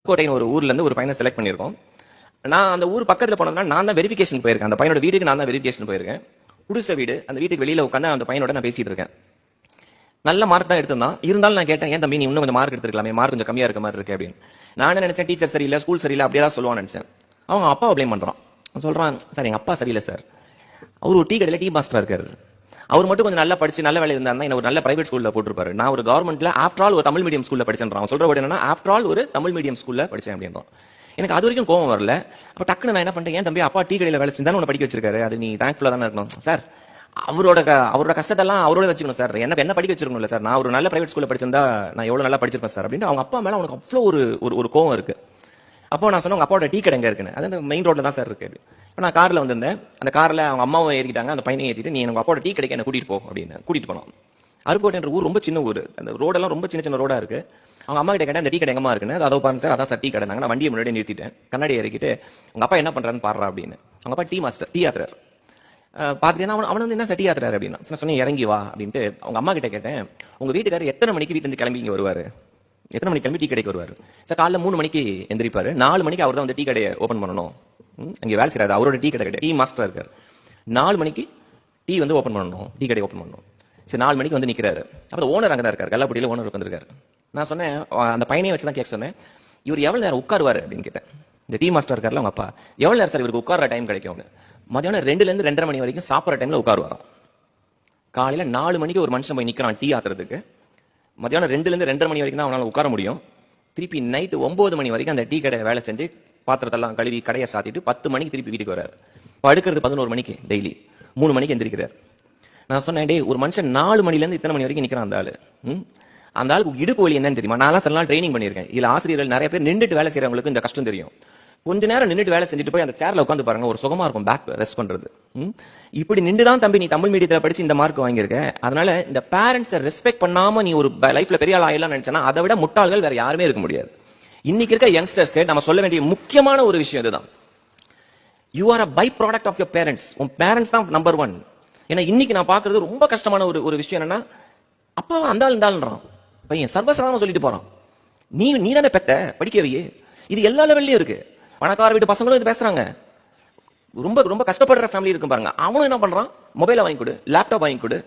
கோட்டையின் ஒரு ஊர்ல இருந்து ஒரு பையனை செலக்ட் பண்ணியிருக்கோம். நான் அந்த ஊர் பக்கத்துல போனதுனால நான் தான் வெரிஃபிகேஷன் போயிருக்கேன். அந்த பையனோட வீட்டுக்கு நான் தான் வெரிஃபிகேஷன் போயிருக்கேன். குடிசை வீடு, அந்த வீட்டுக்கு வெளியில உட்காந்து அந்த பையனோட நான் பேசிட்டு இருக்கேன். நல்ல மார்க் தான் எடுத்திருந்தான். இருந்தாலும் நான் கேட்டேன், ஏன் தம்பி நீ இன்னும் கொஞ்சம் மார்க் எடுத்துருக்கலாமே, மார்க் கொஞ்சம் கம்மியா இருக்க மாதிரி இருக்கு அப்படின்னு. நான் என்ன நினைச்சேன், டீச்சர் சரியில்லை, ஸ்கூல் சரியில்லை, அப்படியே தான் சொல்லுவான்னு நினைச்சேன். அவங்க அப்பாவை ப்ளேம் பண்றான். சொல்றான், சார் எங்க அப்பா சரியில்லை சார், அவர் ஒரு டீ கடையில் டீ மாஸ்டரா இருக்காரு, அவர் மட்டும் கொஞ்சம் நல்லா படிச்சு நல்ல வேலை இருந்தாருன்னா என்ன ஒரு நல்ல பிரைவேட் ஸ்கூல்ல போட்டுருப்பாரு. நான் ஒரு கவர்மெண்ட்ல ஆஃப்டர் ஆல் ஒரு தமிழ் மீடியம் ஸ்கூல்ல படிச்சேன். சொல்ற வேர்டு என்னன்னா, ஆஃப்டர் ஆல் ஒரு தமிழ் மீடியம் ஸ்கூல்ல படிச்சேன் அப்படின்றான். எனக்கு அது வரைக்கும் கோவம் வரல. அப்ப டக்குன்னு நான் என்ன பண்ணிட்டேன், ஏன் தம்பி அப்பா டீ கடையில் வேலை செஞ்சு தானே உன்னை படிக்க வச்சிருக்காரு, அது நீ தேங்க்ஃபுல்லா தானே இருக்கணும் சார். அவரோட கஷ்டத்தெல்லாம் அவரோட வச்சுக்கணும் சார், எனக்கு என்ன படிக்க வச்சிருக்கணும்ல சார், நான் ஒரு நல்ல பிரைவேட் ஸ்கூல்ல படிச்சிருந்தா நான் எவ்வளவு நல்லா படிச்சிருப்பேன் சார் அப்படின்னு. அவங்க அப்பா மேல அவனுக்கு அவ்வளோ ஒரு கோவம் இருக்கு. அப்போ நான் சொன்னேன், உங்க அப்பாவோட டீ கடை எங்க இருக்குன்னு. அது அந்த மெயின் ரோட்ல தான் சார் இருக்கு. இப்போ நான் கார்ல வந்திருந்தேன். அந்த கார்ல அவங்க அம்மாவும் ஏறிட்டாங்க, அந்த பையனையும் ஏற்றிட்டு, நீ எனக்கு அப்பாவோட டீ கடைக்கு என்ன கூட்டிட்டு போ அப்படின்னு கூட்டிட்டு போனோம். அருப்புக்கோட்டை என்ற ஊர் ரொம்ப சின்ன ஊர், அந்த ரோடெல்லாம் ரொம்ப சின்ன சின்ன ரோடா இருக்கு. அவங்க அம்மா கிட்ட கேட்டேன், அந்த டீ கடை எங்கம்மா இருக்குன்னு. அதை பாருங்க சார், அதான் சார் டீ கடை. நான் வண்டியை முன்னாடி நிறுத்திட்டேன், கண்ணாடி இறக்கிட்டு, உங்க அப்பா என்ன பண்றான்னு பாடுறா அப்படின்னு. அவங்க அப்பா டீ மாஸ்டர், டீ ஆத்துறாரு. பாத்துட்டேன்னா அவன் வந்து என்ன சார் டீ ஆத்துறாரு அப்படின்னா. சொன்னேன், இறங்கி வா அப்படின்ட்டு. அவங்க அம்மா கிட்ட கேட்டேன், உங்க வீட்டுக்காரர் எத்தனை மணிக்கு வீட்டுல இருந்து கிளம்பி இங்க வருவாரு, எத்தனை மணிக்கு கிளம்பி டீ கடைக்கு வருவாரு சார்? காலைல 3 மணிக்கு எந்திரிப்பாரு, 4 மணிக்கு அவர் தான் வந்து டீ கடையை ஓப்பன் பண்ணணும். அங்கே வேலை செய்யாது, அவரோட டீ கடை டீ மாஸ்டர் இருக்காரு. 4 மணிக்கு டீ வந்து ஓப்பன் பண்ணணும், டீ கடை ஓப்பன் பண்ணணும். சரி, 4 மணிக்கு வந்து நிற்கிறாரு. அப்போ ஓனர் அங்கே தான் இருக்காரு, கல்லாப்பட்டியில் ஓனர் உட்காந்துருக்காரு. நான் சொன்னேன், அந்த பையனையை வச்சு தான் கேட்க சொன்னேன், இவர் எவ்வளோ நேரம் உட்காருவார் அப்படின்னு கேட்டேன். இந்த டீ மாஸ்டர் இருக்காருல அவங்க அப்பா, எவ்வளோ நேரம் சார் இவருக்கு உட்கார டைம் கிடைக்கும்? மதியானம் 2லேருந்து 2:30 மணி வரைக்கும் சாப்பிட்ற டைம்ல உட்காருவாராம். காலையில் 4 மணிக்கு ஒரு மனுஷன் போய் நிற்கிறான் டீ ஆத்துறதுக்கு, மதியானம் 2லேருந்து 2:30 மணி வரைக்கும் தான் அவனால் உட்கார முடியும். திருப்பி நைட்டு 9 மணி வரைக்கும் அந்த டீ கடை வேலை செஞ்சு பாத்திரத்தெல்லாம் கழுவி கடையை சாத்திட்டு 10 மணிக்கு திருப்பி வீட்டுக்கு வர்றாரு. படுக்கிறது 11 மணிக்கு, டெய்லி 3 மணிக்கு எந்திரிக்கிறார். நான் சொன்னேன், டே ஒரு மனுஷன் 4 மணிலேருந்து இத்தனை மணி வரைக்கும் நிற்கிறான் அந்த ஆளு, அந்த ஆளுக்கு இடுப்பு வலி என்னன்னு தெரியுமா? நான் சில நாள் ட்ரைனிங் பண்ணியிருக்கேன். இதுல ஆசிரியர்கள் நிறைய பேர் நின்றுட்டு வேலை செய்யறவங்களுக்கு இந்த கஷ்டம் தெரியும். கொஞ்ச நேரம் நின்றுட்டு வேலை செஞ்சுட்டு போய் அந்த சேர்ல உட்காந்து பாருங்க, ஒரு சுகமா இருக்கும் பேக் ரெஸ்ட் பண்றது. இப்படி நின்றுதான் தம்பி நீ தமிழ் மீடியத்தில் படிச்சு இந்த மார்க் வாங்கியிருக்க. அதனால இந்த பேரண்ட்ஸை ரெஸ்பெக்ட் பண்ணாம நீ ஒரு லைஃப்ல பெரிய ஆள் ஆயிடலாம் நினைச்சா, அதை விட முட்டாள்கள் வேற யாருமே இருக்க முடியாது. இன்னைக்கு இருக்க யங்ஸ்டர்ஸ்க்கு நம்ம சொல்ல வேண்டிய முக்கியமான ஒரு விஷயம் இதுதான். You are a by product of your parents. உன் பேரண்ட்ஸ் தான் நம்பர் 1. ஏன்னா இன்னைக்கு நான் பாக்குறது ரொம்ப கஷ்டமான ஒரு விஷயம் என்னன்னா, அப்பாவை இருந்தாலும் பையன் சர்வசாதாரணமா சொல்லிட்டு போறான், நீ தானே பெத்த படிக்கவையே. இது எல்லா லெவல்லையும் இருக்கு. பணக்கார வீட்டு பசங்களும் இது பேசுறாங்க. ரொம்ப ரொம்ப கஷ்டப்படுற ஃபேமிலி இருக்கும் பாருங்க, அவனும் என்ன பண்றான், மொபைலை வாங்கி கொடு, லேப்டாப் வாங்கி கொடு.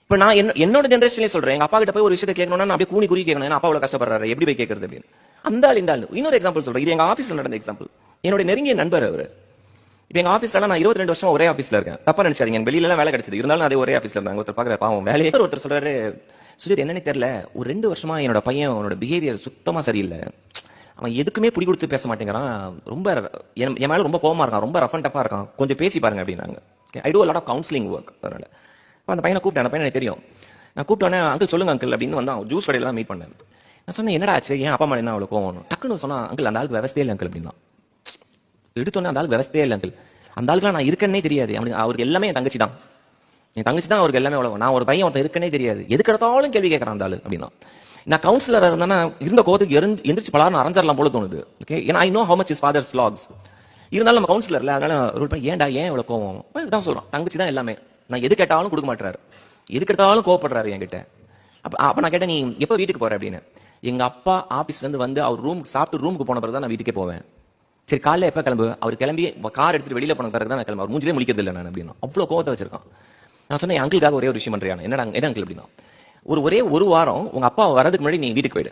இப்ப நான் என்னோட ஜெனரேஷன்லயே சொல்றேன், எங்க அப்பா கிட்ட போய் ஒரு விஷயத்தை கேட்கணும்னா நான் அப்படியே கூனி குறி கேட்கணும், ஏன்னா அப்பா அவ்வளவு கஷ்டப்படுறாரு, எப்படி போய் கேட்கறது அப்படின்னு. அந்த ஆள் இந்த ஆள். இன்னொரு எக்ஸாம்பிள் சொல்றேன், இது எங்க ஆஃபீஸ்ல நடந்த எக்ஸாம்பிள். என்னோட நெருங்கிய நண்பர் அவரு. இப்ப எங்க ஆஃபீஸ்ல நான் 22 வருஷம் ஒரே ஆஃபீஸ்ல இருக்கேன். தப்பா நினைச்சாதீங்க, எனக்கு வெளியில எல்லாம் வேலை கிடைச்சது, இருந்தாலும் அதே ஒரே ஆஃபீஸ்ல இருந்தாங்க. ஒருத்தர் பாக்குற பாவம் வேலையே. ஒருத்தர் சொல்றாரு, சுஜித் என்னன்னு தெரியல, ஒரு 2 வருஷமா என்னோட பையன் அவனோட பிஹேவியர் சுத்தமா சரியில்லை, அவன் எதுக்குமே பிடி கொடுத்து பேச மாட்டேங்கிறான், ரொம்ப என் மேல ரொம்ப கோவமா இருக்கான், ரொம்ப ரஃப் அண்ட் டஃபா இருக்கான், கொஞ்சம் பேசி பாருங்க அப்படின்னாங்க. ஐ two a lot of counseling work. அதனால அந்த பையனை கூப்பிட்டேன். அந்த பையனை எனக்கு தெரியும். நான் கூப்பிட்டோன்னே, அங்கிள் சொல்லுங்க அங்கிள் அப்படின்னு வந்தான். ஜூஸ் கடையில தான் மீட் பண்ணேன். நான் சொன்னேன், என்னடா ஆச்சு, ஏன் அப்பா அம்மா என்ன அவ்வளோ கோவம்? டக்குன்னு சொன்னா, அங்கிள் அந்த ஆளுக்கு விவசாயே இல்லை அங்கிள் அப்படின்னா. எடுத்தோன்னே அந்த ஆளுக்கு விவசாயே இல்லை அங்கிள், அந்த ஆளுக்குலாம் நான் இருக்கேன்னே தெரியாது, அவருக்கு எல்லாமே என் தங்கச்சி தான், என் தங்கச்சி தான் அவருக்கு எல்லாமே அவ்வளோ, நான் ஒரு பையன் ஒருத்தன் இருக்கனே தெரியாது, எதுக்கு எடுத்தாலும் கேள்வி கேட்கறான் அந்த ஆளு அப்படின்னா. நான் கவுன்சிலரா இருந்தா இருந்த கோவத்துக்கு எந்திரிச்சு பலாரும் அரைஞ்சிடலாம் போல தோணுது. ஓகே, ஏன்னா I know how much is father's lakhs. இருந்தாலும் நம்ம கவுன்சிலர்ல, அதனால ரூல் பண்ணி, ஏன்டா ஏன் இவ்வளவு கோவம் தான் சொல்றான், தங்கச்சி தான் எல்லாமே, நான் எது கேட்டாலும் கொடுக்க மாட்டாரு, எது கேட்டாலும் கோவப்படுறாரு என்கிட்ட. அப்ப நான் கேட்டேன், நீ எப்போ வீட்டுக்கு போற அப்படின்னு. எங்க அப்பா ஆபீஸ்ல இருந்து வந்து அவர் ரூமுக்கு சாப்பிட்டு ரூமுக்கு போன பிறகு தான் நான் வீட்டுக்கே போவேன். சரி, காலைல எப்ப கிளம்பு? அவர் கிளம்பி கார் எடுத்துட்டு வெளியில போன பிறகு தான் நான் கிளம்பு, அவர் மூஞ்சிலே முடிக்கிறது இல்லை நான் அப்படின்னா. அவ்வளவு கோவத்தை வச்சிருக்கான். நான் சொன்னேன், என் அங்கிளுக்காக ஒரே ஒரு விஷயம் பண்றியா? என்ன அங்கிள் அப்படின்னா, ஒரே ஒரு வாரம் உங்க அப்பா வரதுக்கு முன்னாடி நீ வீட்டுக்கு போயிடு,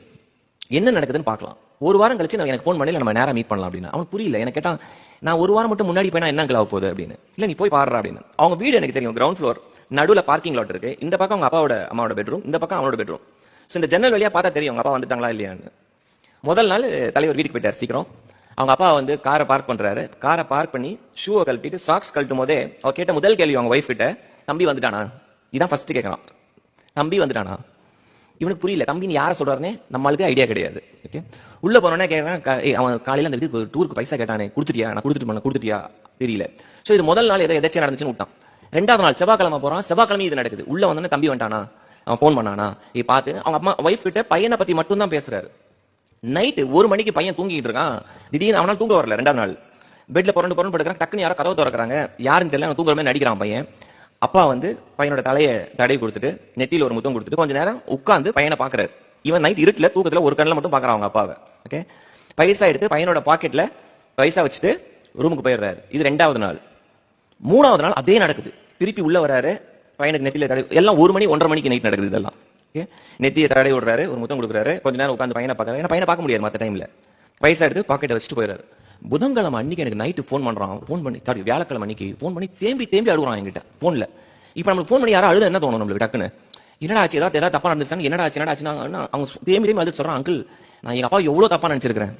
என்ன நடக்குதுன்னு பார்க்கலாம். ஒரு வாரம் கழிச்சு நான் எனக்கு ஃபோன் பண்ணி நம்ம நேரம் மீட் பண்ணலாம் அப்படின்னு. அவனுக்கு புரியல. எனக்கு கேட்டான், நான் ஒரு வாரம் மட்டும் முன்னாடி போய் என்ன ஆக போகுது அப்படின்னு. இல்ல நீ போய் பாடுறா அப்படின்னு. அவங்க வீடு எனக்கு தெரியும், கிரவுண்ட் ஃப்ளோர், நடுவில் பார்க்கிங் லாட் இருக்கு. இந்த பக்கம் அவங்க அப்பாவோட அம்மாவோட பெட்ரூம், இந்த பக்கம் அவனோட பெட்ரூம். ஸோ இந்த ஜன்னல் வழியா பார்த்தா தெரியும் அவங்க அப்பா வந்துட்டாங்களா இல்லையான்னு. முதல் நாள் தலைவர் வீட்டுக்கு போயிட்டார் சீக்கிரம். அவங்க அப்பா வந்து காரை பார்க் பண்றாரு. காரை பார்க் பண்ணி ஷூவை கழட்டிட்டு சாக்ஸ் கழட்டும் போதே அவர் கேட்ட முதல் கேள்வி அவங்க ஒய்ஃப் கிட்ட, தம்பி வந்துட்டானா? இதான் ஃபர்ஸ்ட் கேட்கறான், தம்பி வந்துட்டானா. இவனுக்கு புரியல, தம்பின்னு யாரை சொல்றாருன்னு நம்மளுக்கு ஐடியா கிடையாது. ஓகே, உள்ள போனோன்னே கேட்கறான், அவன் காலையில அந்த இதுக்கு டூருக்கு பைசா கேட்டானே, கொடுத்துட்டியா? நான் கொடுத்துட்டியா தெரியல. ஸோ இது முதல் நாள் எதாச்சும் நடந்துச்சுன்னு விட்டான். 2வது நாள் செவ்வாய்க்கிழமை போறான். செவ்வாய்க்கிழமை இது நடக்குது. உள்ள வந்தோடனே தம்பி வந்துட்டானா, அவன் ஃபோன் பண்ணானா பார்த்து அவங்க அம்மா ஒய்ஃப் கிட்ட பையனை பத்தி மட்டும் தான் பேசுறாரு. நைட்டு 1 மணிக்கு பையன் தூங்கிட்டு இருக்கான். திடீர்னு அவனால் தூங்க வரல. 2வது நாள் பெட்ல புரண்டு படுக்கிறான். டக்குன்னு யாரோ கதவை திறக்கிறாங்க, யாருன்னு தெரியல, தூங்குற மாதிரி நடிக்கிறான் பையன். அப்பா வந்து பையனோட தலையை தடவி கொடுத்துட்டு நெத்தியில ஒரு முத்தம் கொடுத்துட்டு கொஞ்ச நேரம் உட்காந்து பையனை பாக்குறாரு. இவன் நைட் இருட்டுல தூக்கத்துல ஒரு கண்ணில் மட்டும் பாக்குறான் அவங்க அப்பாவை. ஓகே, பைசா எடுத்து பையனோட பாக்கெட்ல பைசா வச்சுட்டு ரூமுக்கு போயிடுறாரு. இது 2வது நாள். 3வது நாள் அதே நடக்குது. திருப்பி உள்ள வராரு, பையனுக்கு நெத்தியில தடவை, எல்லாம் 1 மணி 1:30 மணிக்கு நைட் நடக்குது இதெல்லாம். நெத்தியை தடவை விடுறாரு, ஒரு முத்தம் கொடுக்குறாரு, கொஞ்ச நேரம் உட்காந்து பையனை பார்க்கறாரு. ஏன்னா பையனை பார்க்க முடியாது மற்ற டைம்ல. பைசா எடுத்து பாக்கெட்டை வச்சுட்டு போயிடுறாரு. புதன்கிழமை அன்னைக்கு எனக்கு நைட்டு ஃபோன் பண்றான். ஃபோன் பண்ணி சாரி வியாழக்கிழமை அன்னைக்கு ஃபோன் பண்ணி தேம்பி அழுகுறான் என்கிட்ட போன்ல. இப்ப நம்மளுக்கு ஃபோன் பண்ணி யாரும் அழுத என்ன தோணும் நம்மளுக்கு டக்குன்னு? என்னடா ஆச்சு, ஏதாவது தப்பா நடந்துச்சாங்க, என்னடா ஆச்சுன்னா அவங்க தேம்பி அழுது சொல்றான், அங்கிள் நான் எங்க அப்பா எவ்வளவு தப்பா நினைச்சிருக்கிறேன்,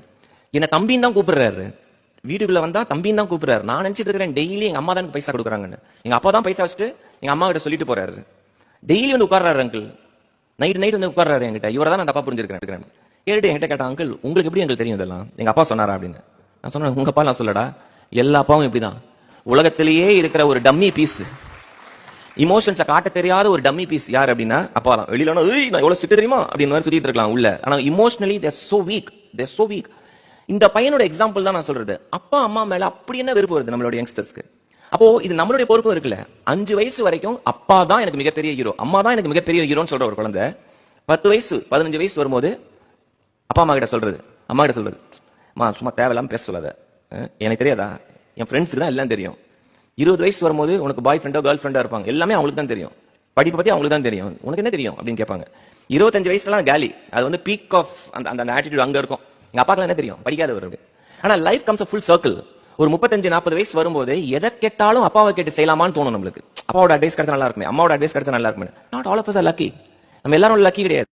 என்ன தம்பின்னு தான் கூப்பிடுறாரு, வீட்டுக்குள்ள வந்தா தம்பின்னு தான் கூப்பிடுறாரு, நான் நினைச்சிட்டு இருக்கிறேன் டெய்லி எங்க அம்மா தான் பைசா கொடுக்குறாங்கன்னு. எங்க அப்பா தான் பைசா வச்சுட்டு எங்க அம்மா கிட்ட சொல்லிட்டு போறாரு. டெய்லி வந்து உட்கார்றாரு அங்கிள், நைட் வந்து உட்கார்றாரு என்கிட்ட. இவரை தான் நான் தப்பா புரிஞ்சிருக்கேன். கேட்டு என்கிட்ட கேட்டான், அங்கிள் உங்களுக்கு எப்படி எங்களுக்கு தெரியும் இதெல்லாம், எங்க அப்பா சொன்னாரா அப்படின்னு. நான் சொன்னேன், உங்க அப்பா நான் சொல்லடா, எல்லா அப்பாவும் இப்படிதான், உலகத்திலேயே இருக்கிற ஒரு டம்மி பீஸ், இமோஷன்ஸை காட்ட தெரியாத ஒரு டம்மி பீஸ் யார் அப்படின்னா அப்பா தான். வெளியில நான் எவ்வளவு ஸ்ட்ரிக்ட் தெரியுமா அப்படின்னு மாதிரி சுத்திட்டு இருக்கலாம் உள்ள, ஆனா இமோஷனலி தேர் சோ வீக். இந்த பையனோட எக்ஸாம்பிள் தான் நான் சொல்றது. அப்பா அம்மா மேல அப்படி என்ன வெறுப்பு வருது நம்மளோட யங்ஸ்டர்ஸ்க்கு. அப்போ இது நம்மளுடைய பொறுப்பு இருக்குல்ல. 5 வயசு வரைக்கும் அப்பா தான் எனக்கு மிகப்பெரிய ஹீரோ, அம்மா தான் எனக்கு மிகப்பெரிய ஹீரோன்னு சொல்ற ஒரு குழந்தை 10 வயசு 15 வயசு வரும்போது அப்பா அம்மா கிட்ட சொல்றது, அம்மா கிட்ட சொல்றது, அம்மா சும்மா தேவையில்லாம பேச சொல்லாத, எனக்கு தெரியாதா, என் ஃப்ரெண்ட்ஸுக்கு தான் எல்லாம் தெரியும். 20 வயசு வரும்போது உனக்கு பாய் ஃப்ரெண்டோ கேர்ள் ஃப்ரெண்டா இருப்பாங்க, எல்லாமே அவங்களுக்கு தான் தெரியும், படிப்பு பத்தி அவங்களுக்கு தான் தெரியும், உனக்கு என்ன தெரியும் அப்படின்னு கேட்பாங்க. 25 வயசுலாம் காலி, அது வந்து பீக் ஆஃப் அந்த ஆட்டிடியூட் அங்க இருக்கும். எங்க அப்பாக்கு என்ன தெரியும், படிக்காதவர். ஆனா லைஃப் கம்ஸ் ஃபுல் சர்க்கிள். ஒரு 35-40 வயசு வரும்போது எதை கேட்டாலும் அப்பாவை கேட்டு செய்யலாமான்னு தோணும் நம்மளுக்கு. அப்பாவோட அட்வைஸ் கிடைச்சா நல்லா இருக்குமே, அம்மாவோட அட்வைஸ் கிடைச்சா நல்லா இருக்குமே. Not all of us are lucky. நம்ம எல்லாரும் லக்கி கிடையாது.